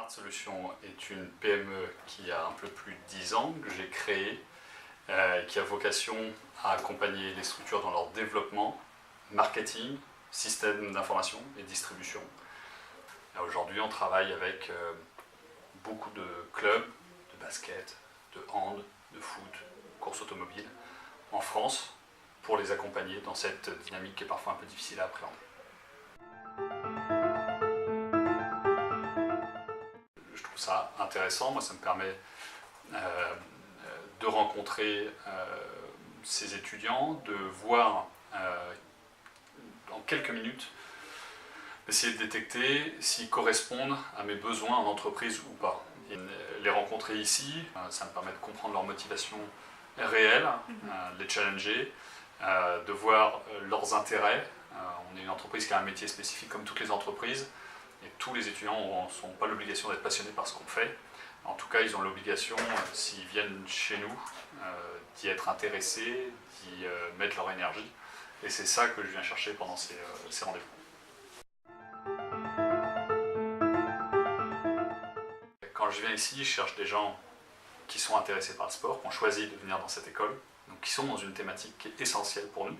Smart Solutions est une PME qui a un peu plus de 10 ans, que j'ai créée, qui a vocation à accompagner les structures dans leur développement, marketing, système d'information et distribution. Aujourd'hui, on travaille avec beaucoup de clubs de basket, de hand, de foot, course automobile en France pour les accompagner dans cette dynamique qui est parfois un peu difficile à appréhender. Je trouve ça intéressant, moi ça me permet de rencontrer ces étudiants, de voir en quelques minutes, d'essayer de détecter s'ils correspondent à mes besoins en entreprise ou pas. Et les rencontrer ici, ça me permet de comprendre leur motivation réelle, de les challenger, de voir leurs intérêts. On est une entreprise qui a un métier spécifique comme toutes les entreprises, et tous les étudiants n'ont pas l'obligation d'être passionnés par ce qu'on fait. En tout cas, ils ont l'obligation, s'ils viennent chez nous, d'y être intéressés, d'y mettre leur énergie. Et c'est ça que je viens chercher pendant ces rendez-vous. Quand je viens ici, je cherche des gens qui sont intéressés par le sport, qui ont choisi de venir dans cette école, donc qui sont dans une thématique qui est essentielle pour nous.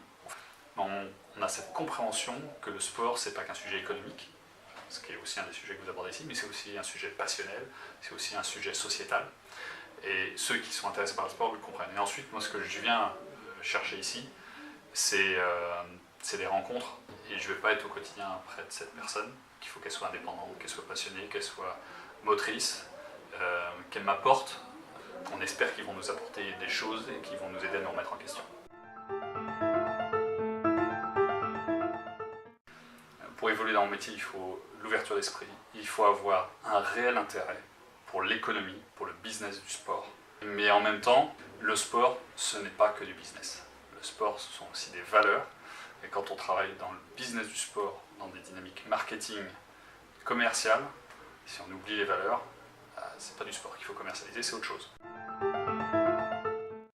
On a cette compréhension que le sport, c'est pas qu'un sujet économique, ce qui est aussi un des sujets que vous abordez ici, mais c'est aussi un sujet passionnel, c'est aussi un sujet sociétal. Et ceux qui sont intéressés par le sport le comprennent. Et ensuite, moi, ce que je viens chercher ici, c'est des rencontres. Et je ne vais pas être au quotidien près de cette personne, qu'il faut qu'elle soit indépendante, qu'elle soit passionnée, qu'elle soit motrice, qu'elle m'apporte. On espère qu'ils vont nous apporter des choses et qu'ils vont nous aider à nous remettre en question. Pour évoluer dans mon métier, il faut l'ouverture d'esprit, il faut avoir un réel intérêt pour l'économie, pour le business du sport. Mais en même temps, le sport, ce n'est pas que du business. Le sport, ce sont aussi des valeurs. Et quand on travaille dans le business du sport, dans des dynamiques marketing, commerciales, si on oublie les valeurs, c'est pas du sport qu'il faut commercialiser, c'est autre chose.